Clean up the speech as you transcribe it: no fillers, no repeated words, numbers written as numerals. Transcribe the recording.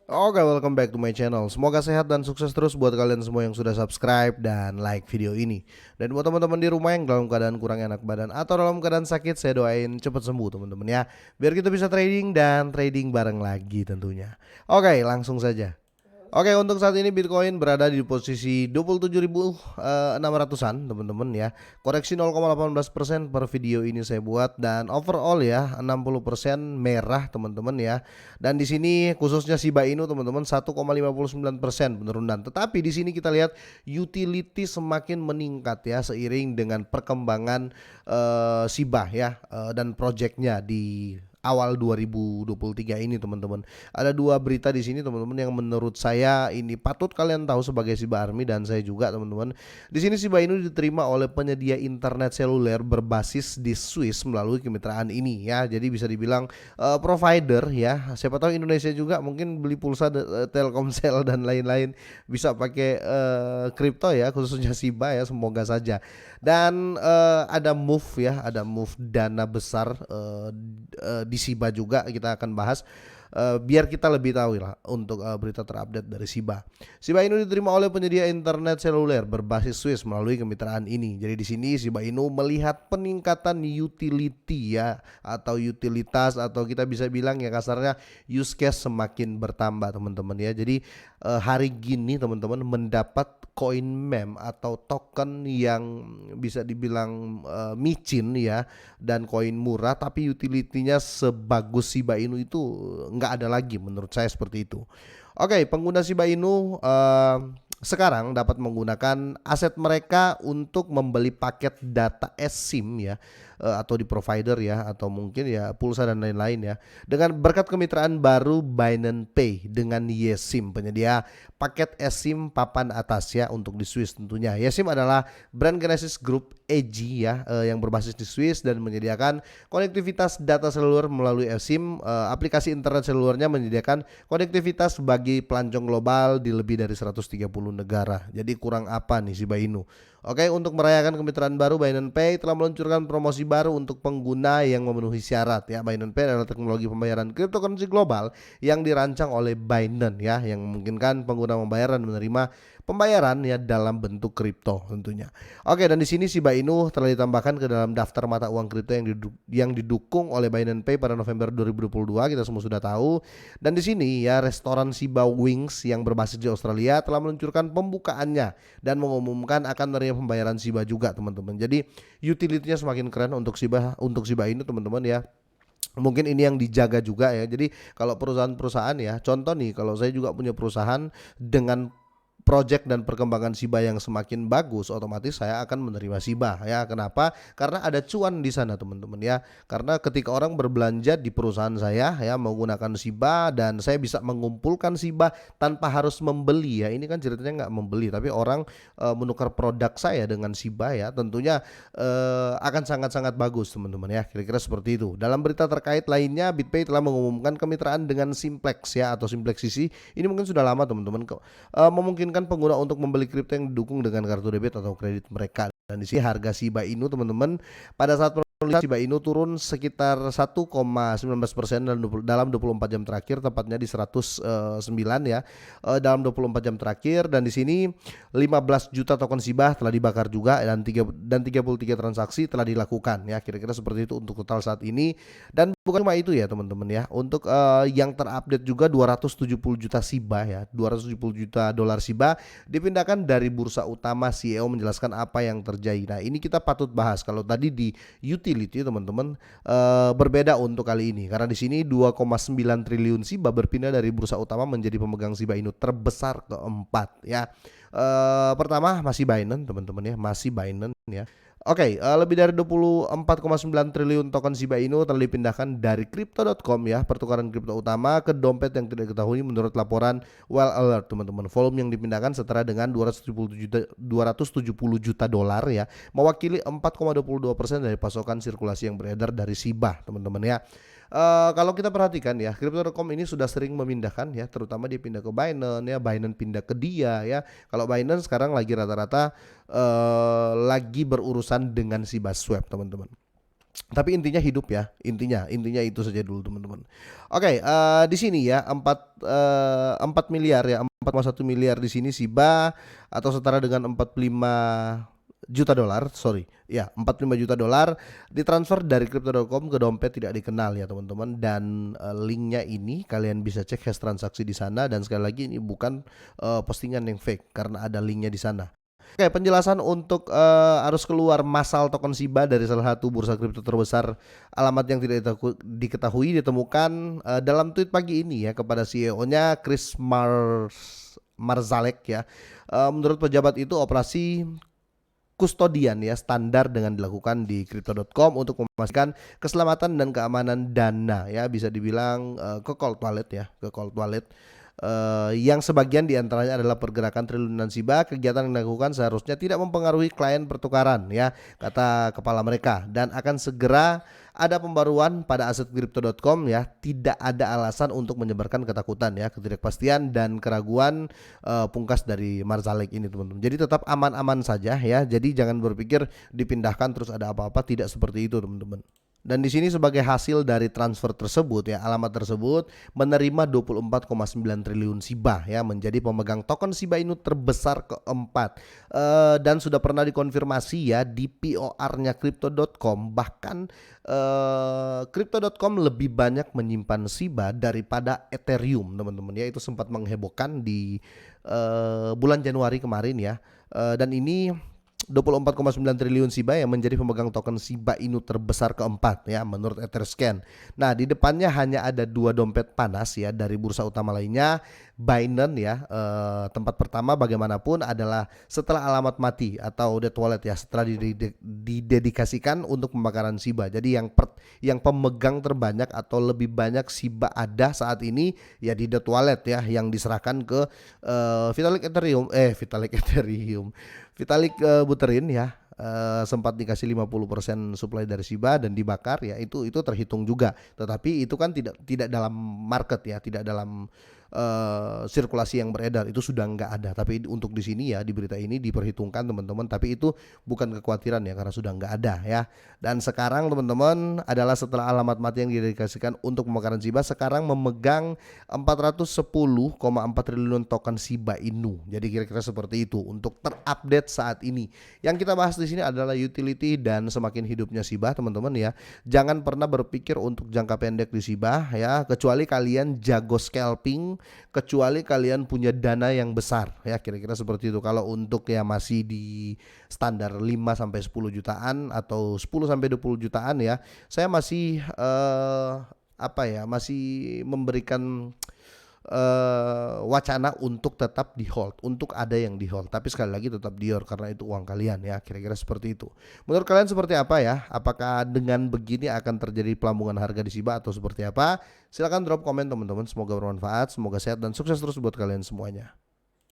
Oke, welcome back to my channel. Semoga sehat dan sukses terus buat kalian semua yang sudah subscribe dan like video ini. Dan buat teman-teman di rumah yang dalam keadaan kurang enak badan atau dalam keadaan sakit, saya doain cepat sembuh teman-teman ya. Biar kita bisa trading dan trading bareng lagi tentunya. Oke, langsung saja. Oke, untuk saat ini Bitcoin berada di posisi 27.600-an teman-teman ya. Koreksi 0,18% per video ini saya buat, dan overall ya 60% merah teman-teman ya. Dan di sini khususnya Shiba Inu teman-teman 1,59% penurunan. Tetapi di sini kita lihat utility semakin meningkat ya seiring dengan perkembangan Shiba ya, dan projectnya di awal 2023 ini teman-teman. Ada dua berita di sini teman-teman yang menurut saya ini patut kalian tahu sebagai Shiba Army dan saya juga teman-teman. Di sini Shiba Inu diterima oleh penyedia internet seluler berbasis di Swiss melalui kemitraan ini ya. Jadi bisa dibilang provider ya. Siapa tahu Indonesia juga mungkin beli pulsa Telkomsel dan lain-lain bisa pakai kripto ya, khususnya Shiba ya, semoga saja. Dan ada move ya, ada move dana besar di Shiba juga kita akan bahas, biar kita lebih tahu lah untuk berita terupdate dari Shiba. Shiba Inu diterima oleh penyedia internet seluler berbasis Swiss melalui kemitraan ini. Jadi di sini Shiba Inu melihat peningkatan utility ya, atau utilitas, atau kita bisa bilang ya kasarnya use case semakin bertambah teman-teman ya. Jadi hari gini teman-teman mendapat koin meme atau token yang bisa dibilang micin ya, dan koin murah tapi utility-nya sebagus Shiba Inu itu nggak ada lagi menurut saya seperti itu. Oke, pengguna Shiba Inu sekarang dapat menggunakan aset mereka untuk membeli paket data eSIM ya, atau di provider ya, atau mungkin ya pulsa dan lain-lain ya, dengan berkat kemitraan baru Binance Pay dengan YesSim, penyedia paket eSIM papan atas ya untuk di Swiss tentunya. YesSim adalah brand Genesis Group AG ya, yang berbasis di Swiss dan menyediakan konektivitas data seluler melalui eSIM. Aplikasi internet selulernya menyediakan konektivitas bagi pelancong global di lebih dari 130 negara. Jadi kurang apa nih Shiba Inu? Oke, untuk merayakan kemitraan baru, Binance Pay telah meluncurkan promosi baru untuk pengguna yang memenuhi syarat ya. Binance Pay adalah teknologi pembayaran cryptocurrency global yang dirancang oleh Binance ya, yang memungkinkan pengguna membayar dan menerima pembayaran ya dalam bentuk kripto tentunya. Oke, dan di sini Shiba Inu telah ditambahkan ke dalam daftar mata uang kripto yang didukung oleh Binance Pay pada November 2022, kita semua sudah tahu. Dan di sini ya, restoran Shiba Wings yang berbasis di Australia telah meluncurkan pembukaannya dan mengumumkan akan menerima pembayaran Shiba juga teman-teman. Jadi utility-nya semakin keren untuk Shiba Inu teman-teman ya. Mungkin ini yang dijaga juga ya. Jadi kalau perusahaan-perusahaan ya, contoh nih, kalau saya juga punya perusahaan dengan project dan perkembangan Shiba yang semakin bagus, otomatis saya akan menerima Shiba ya. Kenapa? Karena ada cuan di sana teman-teman ya. Karena ketika orang berbelanja di perusahaan saya ya menggunakan Shiba, dan saya bisa mengumpulkan Shiba tanpa harus membeli ya. Ini kan ceritanya nggak membeli, tapi orang menukar produk saya dengan Shiba ya. Tentunya akan sangat-sangat bagus teman-teman ya. Kira-kira seperti itu. Dalam berita terkait lainnya, BitPay telah mengumumkan kemitraan dengan Simplex ya, atau Simplex CC. Ini mungkin sudah lama teman-teman, memungkinkan pengguna untuk membeli kripto yang didukung dengan kartu debit atau kredit mereka. Dan di sini harga Shiba Inu teman-teman pada saat penulisan Shiba Inu turun sekitar 1,19% dalam 24 jam terakhir, tepatnya di 109 ya, dalam 24 jam terakhir. Dan di sini 15 juta token Shiba telah dibakar juga, dan 33 transaksi telah dilakukan ya. Kira-kira seperti itu untuk total saat ini. Dan bukan cuma itu ya teman-teman ya. Untuk yang terupdate juga 270 juta Shiba ya, 270 juta dolar Shiba dipindahkan dari bursa utama. CEO menjelaskan apa yang terjadi. Nah, ini kita patut bahas. Kalau tadi di utility teman-teman, berbeda untuk kali ini, karena di sini 2,9 triliun Shiba berpindah dari bursa utama menjadi pemegang Shiba Inu terbesar keempat ya. Pertama masih Binance teman-teman ya, masih Binance ya. Oke, lebih dari 24,9 triliun token Shiba Inu telah dipindahkan dari Crypto.com ya, pertukaran kripto utama, ke dompet yang tidak diketahui menurut laporan Well Alert teman-teman. Volume yang dipindahkan setara dengan 270 juta dolar ya, mewakili 4,22% dari pasokan sirkulasi yang beredar dari Shiba teman-teman ya. Kalau kita perhatikan ya, Crypto.com ini sudah sering memindahkan ya, terutama dia pindah ke Binance ya, Binance pindah ke dia ya. Kalau Binance sekarang lagi rata-rata lagi berurusan dengan Shiba Swap teman-teman. Tapi intinya hidup ya, intinya itu saja dulu teman-teman. Oke, di sini ya 4 miliar ya, 4,1 miliar di sini Shiba atau setara dengan 45 juta dolar, sorry, ya 45 juta dolar ditransfer dari crypto.com ke dompet tidak dikenal ya teman-teman. Dan linknya ini kalian bisa cek hash transaksi di sana, dan sekali lagi ini bukan postingan yang fake karena ada linknya di sana. Oke, penjelasan untuk arus keluar massal token Shiba dari salah satu bursa kripto terbesar, alamat yang tidak diketahui ditemukan dalam tweet pagi ini ya kepada CEO-nya Chris Marzalek ya. Menurut pejabat itu operasi kustodian ya standar dengan dilakukan di crypto.com untuk memastikan keselamatan dan keamanan dana ya, bisa dibilang ke cold wallet ya, ke cold wallet. Yang sebagian diantaranya adalah pergerakan triliunan Shiba. Kegiatan yang dilakukan seharusnya tidak mempengaruhi klien pertukaran ya, kata kepala mereka, dan akan segera ada pembaruan pada aset crypto.com ya. Tidak ada alasan untuk menyebarkan ketakutan ya, ketidakpastian dan keraguan, pungkas dari Marzalek ini teman-teman. Jadi tetap aman-aman saja ya. Jadi jangan berpikir dipindahkan terus ada apa-apa, tidak seperti itu teman-teman. Dan di sini sebagai hasil dari transfer tersebut ya, alamat tersebut menerima 24,9 triliun Shiba ya, menjadi pemegang token Shiba Inu terbesar keempat. Dan sudah pernah dikonfirmasi ya di POR-nya crypto.com, bahkan crypto.com lebih banyak menyimpan Shiba daripada Ethereum teman-teman ya. Itu sempat menghebohkan di bulan Januari kemarin ya. Dan ini 24,9 triliun Shiba yang menjadi pemegang token Shiba Inu terbesar keempat ya menurut Etherscan. Nah, di depannya hanya ada 2 dompet panas ya dari bursa utama lainnya. Binance ya, tempat pertama bagaimanapun adalah setelah alamat mati atau dead wallet ya, setelah didedikasikan untuk pembakaran Shiba. Jadi yang pemegang terbanyak atau lebih banyak Shiba ada saat ini ya di dead wallet ya, yang diserahkan ke Vitalik Buterin ya. Sempat dikasih 50% supply dari Shiba dan dibakar ya, itu terhitung juga. Tetapi itu kan tidak dalam market ya, tidak dalam sirkulasi yang beredar, itu sudah nggak ada. Tapi untuk di sini ya, di berita ini diperhitungkan teman-teman, tapi itu bukan kekhawatiran ya, karena sudah nggak ada ya. Dan sekarang teman-teman adalah setelah alamat mati yang didedikasikan untuk pemekaran Shiba, sekarang memegang 410,4 triliun token Shiba Inu. Jadi kira-kira seperti itu untuk terupdate saat ini. Yang kita bahas di sini adalah utility dan semakin hidupnya Shiba teman-teman ya. Jangan pernah berpikir untuk jangka pendek di Shiba ya, kecuali kalian jago scalping, kecuali kalian punya dana yang besar ya, kira-kira seperti itu. Kalau untuk ya masih di standar 5 sampai 10 jutaan atau 10 sampai 20 jutaan ya, saya masih masih memberikan wacana untuk tetap di hold, untuk ada yang di hold, tapi sekali lagi tetap di hold karena itu uang kalian ya, kira-kira seperti itu. Menurut kalian seperti apa ya? Apakah dengan begini akan terjadi pelambungan harga di Shiba atau seperti apa? Silahkan drop komen teman-teman. Semoga bermanfaat, semoga sehat dan sukses terus buat kalian semuanya.